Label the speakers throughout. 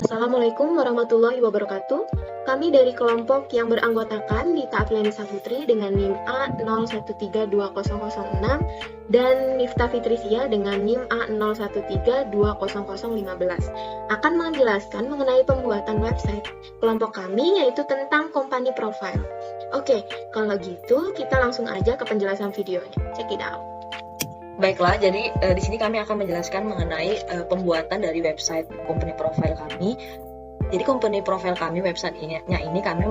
Speaker 1: Assalamualaikum warahmatullahi wabarakatuh. Kami dari kelompok yang beranggotakan Dita Aprianisa Putri dengan NIM A01320006 dan Miftah Fitrisia dengan NIM A01320015 akan menjelaskan mengenai pembuatan website kelompok kami, yaitu tentang company profile. Oke, kalau gitu kita langsung aja ke penjelasan videonya. Check it out.
Speaker 2: Baiklah, jadi di sini kami akan menjelaskan mengenai pembuatan dari website company profile kami. Jadi company profile kami, website-nya ini kami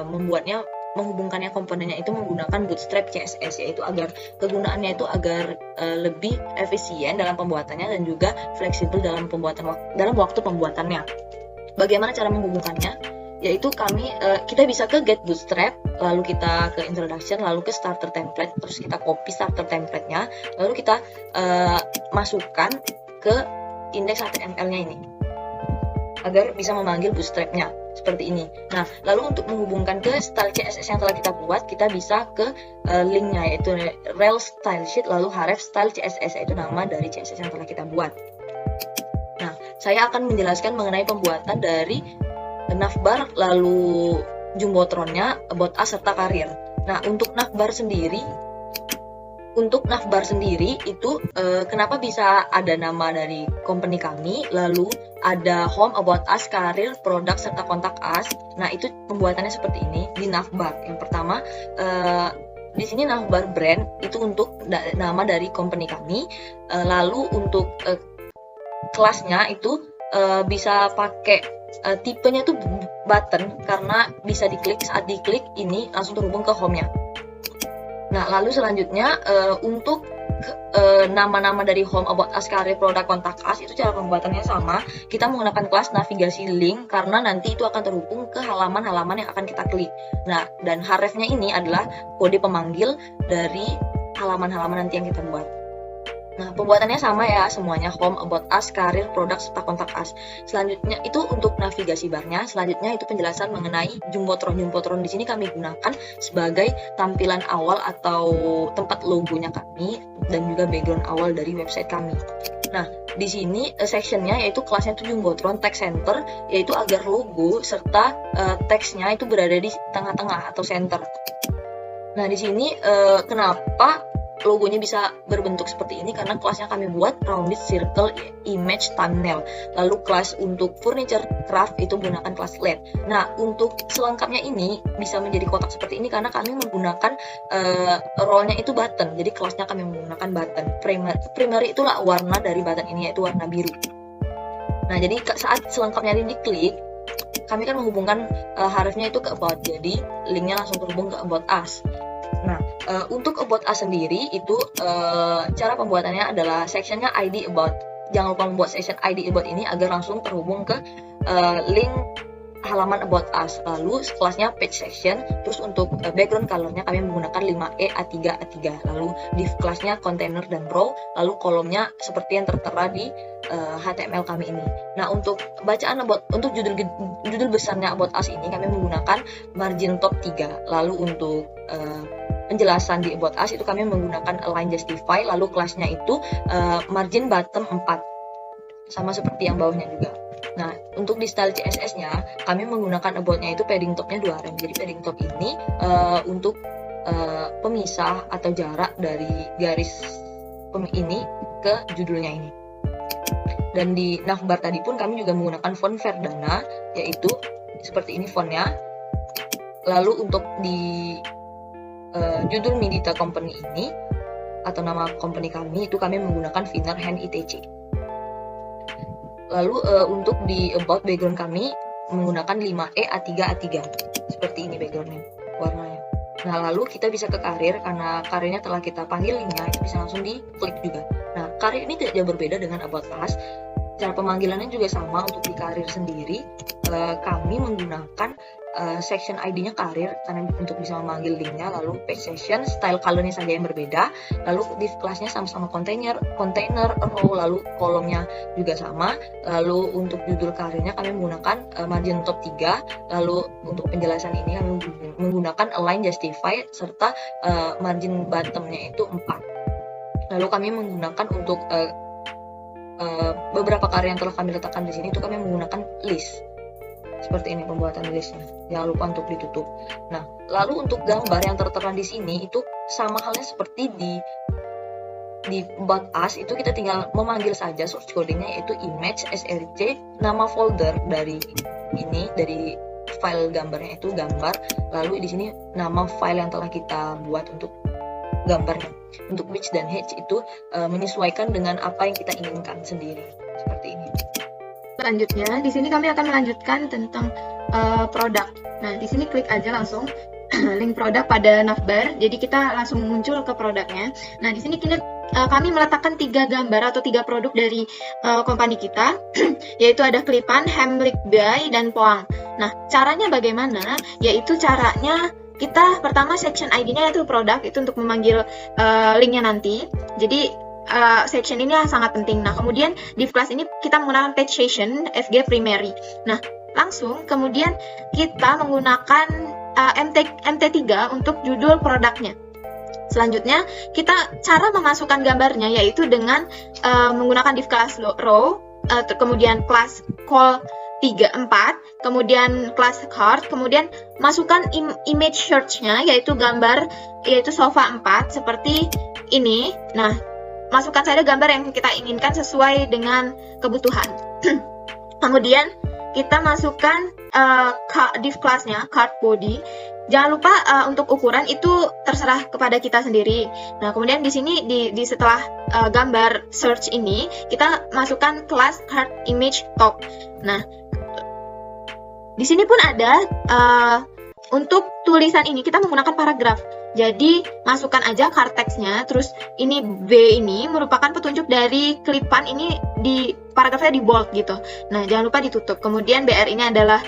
Speaker 2: menghubungkannya komponennya itu menggunakan Bootstrap CSS, yaitu agar kegunaannya itu agar lebih efisien dalam pembuatannya dan juga fleksibel dalam waktu pembuatannya. Bagaimana cara menghubungkannya? Yaitu kita bisa ke get bootstrap, lalu kita ke introduction, lalu ke starter template, terus kita copy starter template-nya, lalu kita masukkan ke index HTML-nya ini agar bisa memanggil bootstrap-nya seperti ini. Nah, lalu untuk menghubungkan ke style CSS yang telah kita buat, kita bisa ke link-nya, yaitu rel style sheet, lalu href style CSS, yaitu nama dari CSS yang telah kita buat. Nah, saya akan menjelaskan mengenai pembuatan dari navbar, lalu jumbotronnya, about us, serta karir. Nah, untuk navbar sendiri itu kenapa bisa ada nama dari company kami, lalu ada home, about us, karir, produk, serta kontak us. Nah, itu pembuatannya seperti ini di navbar. Yang pertama, di sini navbar brand itu untuk nama dari company kami. Lalu untuk kelasnya itu bisa pakai tipenya tuh button, karena bisa diklik, saat diklik ini langsung terhubung ke home-nya. Nah, lalu selanjutnya untuk nama-nama dari home, about us, career, produk, kontak us, itu cara pembuatannya sama. Kita menggunakan kelas navigasi link karena nanti itu akan terhubung ke halaman-halaman yang akan kita klik. Nah, dan hrefnya ini adalah kode pemanggil dari halaman-halaman nanti yang kita buat. Nah, pembuatannya sama ya semuanya, home, about us, karir, produk, serta kontak us. Selanjutnya itu untuk navigasi barnya. Selanjutnya itu penjelasan mengenai jumbotron. Jumbotron di sini kami gunakan sebagai tampilan awal atau tempat logonya kami dan juga background awal dari website kami. Nah, di sini sectionnya yaitu kelasnya itu jumbotron text center, yaitu agar logo serta teksnya itu berada di tengah-tengah atau center. Nah, di sini kenapa logonya bisa berbentuk seperti ini, karena kelasnya kami buat rounded circle image thumbnail. Lalu kelas untuk furniture craft itu menggunakan kelas LED. Nah, untuk selengkapnya ini bisa menjadi kotak seperti ini karena kami menggunakan role-nya itu button. Jadi kelasnya kami menggunakan button. Primary itulah warna dari button ini, yaitu warna biru. Nah, jadi saat selengkapnya ini diklik, kami kan menghubungkan hrefnya itu ke about. Jadi linknya langsung terhubung ke about us. Nah, untuk about us sendiri itu cara pembuatannya adalah sectionnya ID about. Jangan lupa membuat section ID about ini agar langsung terhubung ke link halaman about us. Lalu kelasnya page section. Terus untuk background colornya kami menggunakan 5E A3 Lalu div kelasnya container dan row. Lalu kolomnya seperti yang tertera di HTML kami ini. Nah, untuk bacaan untuk judul besarnya about us ini kami menggunakan margin top 3. Lalu untuk penjelasan di about us itu kami menggunakan align justify, lalu kelasnya itu margin bottom 4, sama seperti yang bawahnya juga. Nah, untuk di style CSS-nya kami menggunakan about-nya itu padding top-nya 2 rem. Jadi padding top ini untuk pemisah atau jarak dari garis ini ke judulnya ini. Dan di navbar tadi pun kami juga menggunakan font Verdana, yaitu seperti ini fontnya. Lalu untuk di judul Medita Company ini atau nama company kami itu kami menggunakan Winner Hand ITC. Lalu untuk di about background kami menggunakan 5E A3 seperti ini backgroundnya, warnanya. Nah, lalu kita bisa ke karir, karena karirnya telah kita panggil linknya, itu bisa langsung diklik juga. Nah, karir ini tidak jauh berbeda dengan about us. Cara pemanggilannya juga sama. Untuk di karir sendiri kami menggunakan section ID-nya karir karena untuk bisa memanggil linknya, lalu page section, style color-nya saja yang berbeda, lalu div kelasnya sama-sama container, row, lalu kolomnya juga sama. Lalu untuk judul karirnya kami menggunakan margin top 3, lalu untuk penjelasan ini kami menggunakan align justify serta margin bottom-nya itu 4. Lalu kami menggunakan untuk beberapa karya yang telah kami letakkan di sini itu kami menggunakan list. Seperti ini pembuatan listnya. Jangan lupa untuk ditutup. Nah, lalu untuk gambar yang tertera di sini itu sama halnya seperti di About Us, itu kita tinggal memanggil saja source codingnya, yaitu image src, nama folder dari file gambarnya itu gambar, lalu di sini nama file yang telah kita buat untuk gambarnya. Untuk width dan height itu menyesuaikan dengan apa yang kita inginkan sendiri, seperti ini.
Speaker 1: Selanjutnya, di sini kami akan melanjutkan tentang produk. Nah, di sini klik aja langsung link produk pada navbar. Jadi kita langsung muncul ke produknya. Nah, di sini kami meletakkan 3 gambar atau 3 produk dari company kita, yaitu ada Klipan, Hemlik Bay, dan Poang. Nah, caranya bagaimana? Yaitu caranya kita pertama section ID-nya yaitu produk, itu untuk memanggil linknya nanti. Jadi section ini sangat penting. Nah, kemudian div class ini kita menggunakan page session FG primary. Nah, langsung kemudian kita menggunakan MT3 untuk judul produknya. Selanjutnya, kita cara memasukkan gambarnya yaitu dengan menggunakan div class row, kemudian class call 4, kemudian class card, kemudian masukkan image search-nya yaitu gambar, yaitu sofa 4 seperti ini. Nah, masukkan saja gambar yang kita inginkan sesuai dengan kebutuhan. Kemudian kita masukkan div class-nya, card body. Jangan lupa untuk ukuran itu terserah kepada kita sendiri. Nah, kemudian di sini di setelah gambar search ini kita masukkan class card image top. Nah, di sini pun ada untuk tulisan ini kita menggunakan paragraf. Jadi masukkan aja card text-nya, terus ini B ini merupakan petunjuk dari Klipan, ini di paragrafnya di bold gitu. Nah, jangan lupa ditutup. Kemudian BR ini adalah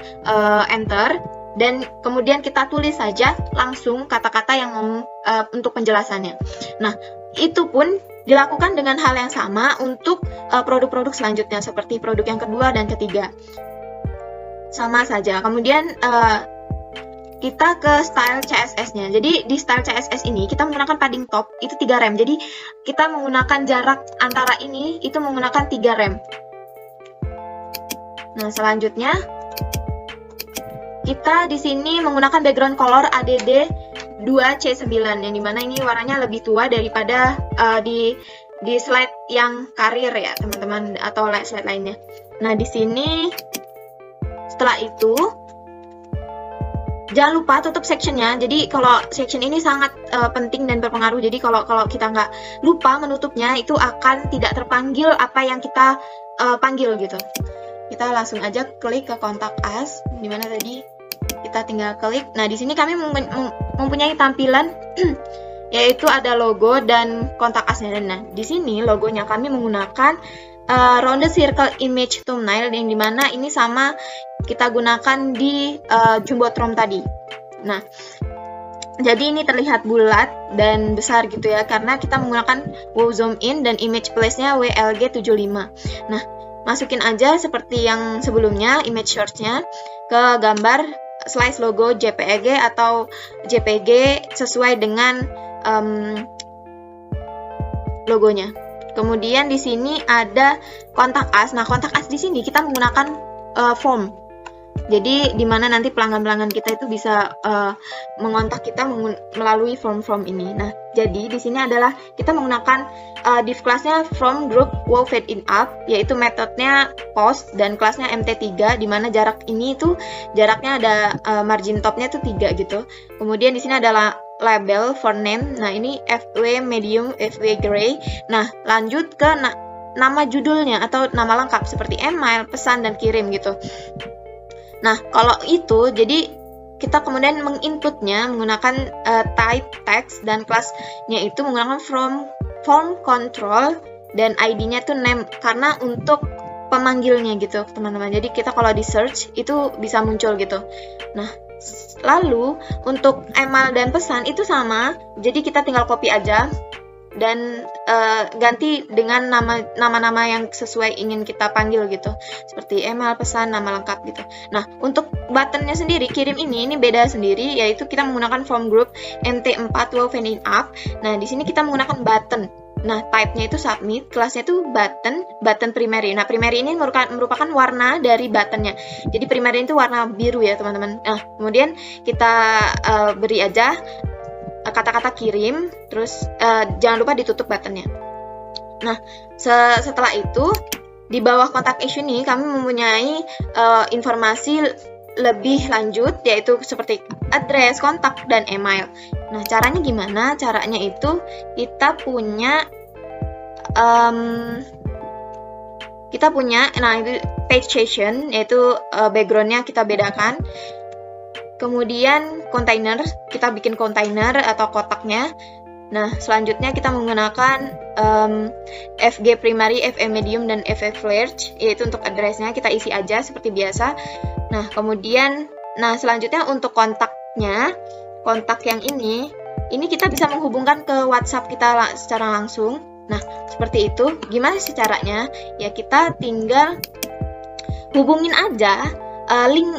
Speaker 1: enter, dan kemudian kita tulis saja langsung kata-kata yang untuk penjelasannya. Nah, itu pun dilakukan dengan hal yang sama untuk produk-produk selanjutnya seperti produk yang kedua dan ketiga. Sama saja. Kemudian kita ke style CSS-nya. Jadi di style CSS ini kita menggunakan padding top itu 3 rem. Jadi kita menggunakan jarak antara ini itu menggunakan 3 rem. Nah, selanjutnya kita di sini menggunakan background color ADD 2C9 yang dimana ini warnanya lebih tua daripada di slide yang karir ya teman-teman, atau slide lainnya. Nah, di sini setelah itu jangan lupa tutup sectionnya. Jadi kalau section ini sangat penting dan berpengaruh. Jadi kalau kita nggak lupa menutupnya, itu akan tidak terpanggil apa yang kita panggil gitu. Kita langsung aja klik ke kontak us, dimana tadi kita tinggal klik. Nah, di sini kami mempunyai tampilan yaitu ada logo dan kontak us-nya. Nah, di sini logonya kami menggunakan rounded circle image thumbnail yang dimana ini sama kita gunakan di Jumbotron tadi. Nah, jadi ini terlihat bulat dan besar gitu ya, karena kita menggunakan wow zoom in dan image place-nya WLG75. Nah, masukin aja seperti yang sebelumnya image search-nya ke gambar slice logo JPG atau JPG sesuai dengan logonya. Kemudian di sini ada kontak us. Nah, kontak us di sini kita menggunakan form. Jadi di mana nanti pelanggan-pelanggan kita itu bisa mengontak kita melalui form-form ini. Nah, jadi di sini adalah kita menggunakan div class-nya from group wow fade in up, yaitu metodenya post dan kelasnya MT3, di mana jarak ini itu jaraknya ada margin top-nya itu 3 gitu. Kemudian di sini adalah label for name. Nah, ini FW medium, FW gray. Nah, lanjut ke nama judulnya atau nama lengkap seperti email, pesan, dan kirim gitu. Nah, kalau itu, jadi kita kemudian menginputnya menggunakan type text dan kelasnya itu menggunakan form control dan ID-nya tuh name karena untuk pemanggilnya gitu, teman-teman. Jadi kita kalau di search itu bisa muncul gitu. Nah, lalu untuk email dan pesan itu sama, jadi kita tinggal copy aja dan ganti dengan nama-nama yang sesuai ingin kita panggil gitu, seperti email, pesan, nama lengkap gitu. Nah, untuk buttonnya sendiri, kirim ini beda sendiri, yaitu kita menggunakan form group MT4 wow fade in up. Nah, di sini kita menggunakan button. Nah, type-nya itu submit, kelasnya itu button primary. Nah, primary ini merupakan warna dari buttonnya. Jadi primary itu warna biru ya teman-teman. Nah, kemudian kita beri aja kata-kata kirim, terus jangan lupa ditutup buttonnya. Nah, setelah itu di bawah kontak us ini kami mempunyai informasi lebih lanjut, yaitu seperti address, kontak, dan email. Nah, caranya gimana? Caranya itu kita punya nah itu page session, yaitu backgroundnya kita bedakan. Kemudian container, kita bikin container atau kotaknya. Nah, selanjutnya kita menggunakan FG primary, FE medium, dan FE large, yaitu untuk addressnya kita isi aja seperti biasa. Nah, kemudian, selanjutnya untuk kontaknya, kontak yang ini kita bisa menghubungkan ke WhatsApp kita secara langsung. Nah, seperti itu. Gimana sih caranya? Ya, kita tinggal hubungin aja link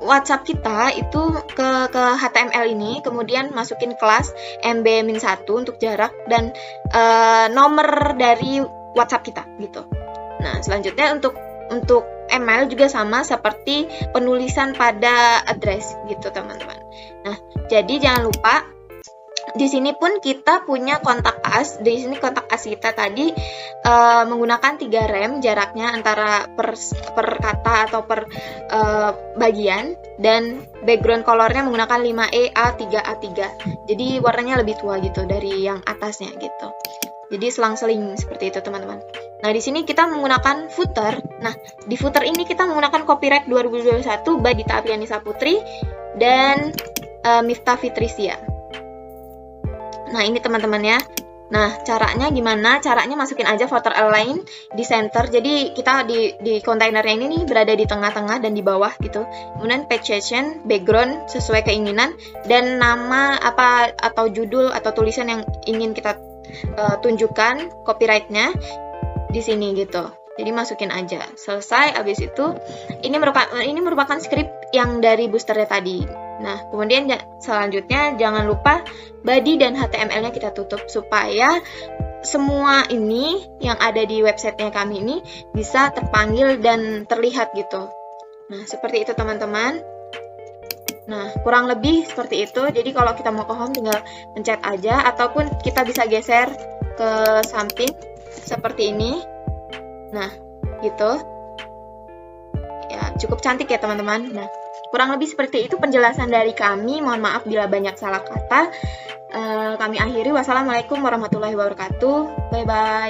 Speaker 1: WhatsApp kita itu ke HTML ini, kemudian masukin kelas MB-1 untuk jarak dan nomor dari WhatsApp kita gitu. Nah, selanjutnya untuk email juga sama seperti penulisan pada address gitu, teman-teman. Nah, jadi jangan lupa di sini pun kita punya kontak us. Di sini kontak us kita tadi menggunakan 3 rem jaraknya antara per kata atau per bagian, dan background colornya menggunakan 5E A3A3. Jadi warnanya lebih tua gitu dari yang atasnya gitu. Jadi selang-seling seperti itu, teman-teman. Nah, di sini kita menggunakan footer. Nah, di footer ini kita menggunakan copyright 2021 by Dita Apriani Saputri dan Miftah Fitrisia. Nah, ini teman-teman ya. Nah, caranya gimana? Caranya masukin aja footer align di center. Jadi kita di kontainernya ini nih berada di tengah-tengah dan di bawah gitu. Kemudian page session, background sesuai keinginan, dan nama apa atau judul atau tulisan yang ingin kita tunjukkan copyrightnya di sini gitu. Jadi masukin aja. Selesai. Abis itu ini merupakan script yang dari boosternya tadi. Nah, kemudian selanjutnya jangan lupa body dan HTML-nya kita tutup supaya semua ini yang ada di websitenya kami ini bisa terpanggil dan terlihat gitu. Nah, seperti itu teman-teman. Nah, kurang lebih seperti itu. Jadi kalau kita mau ke home tinggal pencet aja, ataupun kita bisa geser ke samping seperti ini. Nah, gitu. Ya, cukup cantik ya teman-teman. Nah, kurang lebih seperti itu penjelasan dari kami. Mohon maaf bila banyak salah kata. Kami akhiri. Wassalamualaikum warahmatullahi wabarakatuh. Bye-bye.